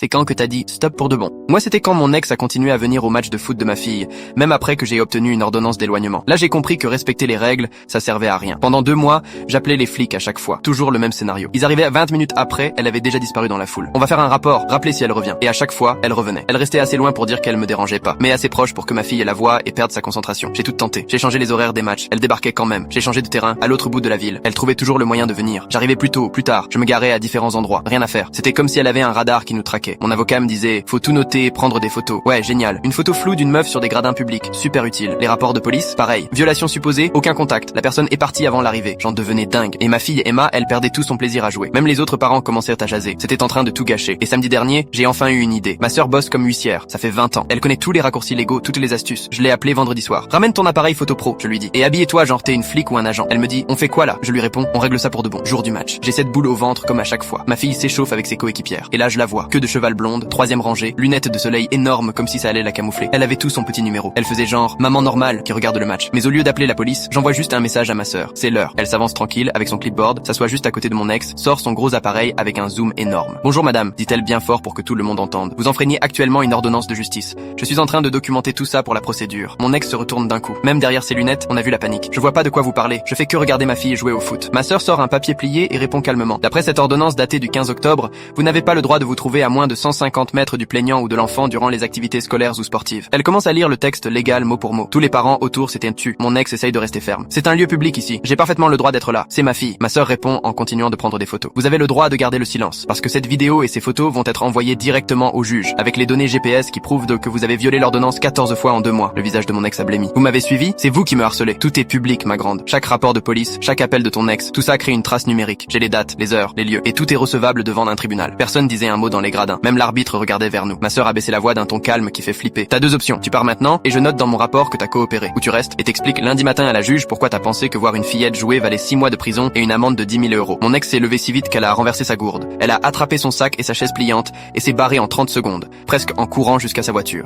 C'est quand que t'as dit stop pour de bon? Moi, c'était quand mon ex a continué à venir au match de foot de ma fille, même après que j'ai obtenu une ordonnance d'éloignement. Là, j'ai compris que respecter les règles, ça servait à rien. Pendant 2 mois, j'appelais les flics à chaque fois. Toujours le même scénario. Ils arrivaient 20 minutes après, elle avait déjà disparu dans la foule. On va faire un rapport, rappelez si elle revient. Et à chaque fois, elle revenait. Elle restait assez loin pour dire qu'elle me dérangeait pas, mais assez proche pour que ma fille la voie et perde sa concentration. J'ai tout tenté. J'ai changé les horaires des matchs. Elle débarquait quand même. J'ai changé de terrain, à l'autre bout de la ville. Elle trouvait toujours le moyen de venir. J'arrivais plus tôt, plus tard. Je me garais à différents endroits. Rien à faire. C'était comme si elle avait un radar qui nous traquait. Mon avocat me disait, faut tout noter, prendre des photos. Ouais, génial. Une photo floue d'une meuf sur des gradins publics. Super utile. Les rapports de police, pareil. Violation supposée, aucun contact. La personne est partie avant l'arrivée. J'en devenais dingue. Et ma fille Emma, elle perdait tout son plaisir à jouer. Même les autres parents commencèrent à jaser. C'était en train de tout gâcher. Et samedi dernier, j'ai enfin eu une idée. Ma sœur bosse comme huissière. Ça fait 20 ans. Elle connaît tous les raccourcis légaux, toutes les astuces. Je l'ai appelée vendredi soir. Ramène ton appareil photo pro, je lui dis. Et habille-toi genre t'es une flic ou un agent. Elle me dit, on fait quoi là? Je lui réponds, on règle ça pour de bon. Jour du match. J'ai cette boule au ventre comme à chaque fois. Ma fille s'échauffe avec ses coéquipières. Et là je la vois. Queue de cheval blonde, 3e rangée, lunettes de soleil énormes comme si ça allait la camoufler. Elle avait tout son petit numéro. Elle faisait genre maman normale qui regarde le match. Mais au lieu d'appeler la police, j'envoie juste un message à ma sœur. C'est l'heure. Elle s'avance tranquille avec son clipboard, s'assoit juste à côté de mon ex, sort son gros appareil avec un zoom énorme. Bonjour madame, dit-elle bien fort pour que tout le monde entende. Vous enfreignez actuellement une ordonnance de justice. Je suis en train de documenter tout ça pour la procédure. Mon ex se retourne d'un coup. Même derrière ses lunettes, on a vu la panique. Je vois pas de quoi vous parlez. Je fais que regarder ma fille jouer au foot. Ma sœur sort un papier plié et répond calmement. D'après cette ordonnance datée du 15 octobre, vous n'avez pas le droit de vous trouver à moins de 150 mètres du plaignant ou de l'enfant durant les activités scolaires ou sportives. Elle commence à lire le texte légal mot pour mot. Tous les parents autour s'étaient tus. Mon ex essaye de rester ferme. C'est un lieu public ici. J'ai parfaitement le droit d'être là. C'est ma fille. Ma sœur répond en continuant de prendre des photos. Vous avez le droit de garder le silence parce que cette vidéo et ces photos vont être envoyées directement au juge avec les données GPS qui prouvent que vous avez violé l'ordonnance 14 fois en 2 mois. Le visage de mon ex a blêmi. Vous m'avez suivi? C'est vous qui me harcelez. Tout est public, ma grande. Chaque rapport de police, chaque appel de ton ex, tout ça crée une trace numérique. J'ai les dates, les heures, les lieux et tout est recevable devant un tribunal. Personne disait un mot dans les gradins. Même l'arbitre regardait vers nous. Ma sœur a baissé la voix d'un ton calme qui fait flipper. T'as 2 options. Tu pars maintenant et je note dans mon rapport que t'as coopéré. Ou tu restes et t'expliques lundi matin à la juge pourquoi t'as pensé que voir une fillette jouer valait 6 mois de prison et une amende de 10 000 euros. Mon ex s'est levée si vite qu'elle a renversé sa gourde. Elle a attrapé son sac et sa chaise pliante et s'est barrée en 30 secondes, presque en courant jusqu'à sa voiture.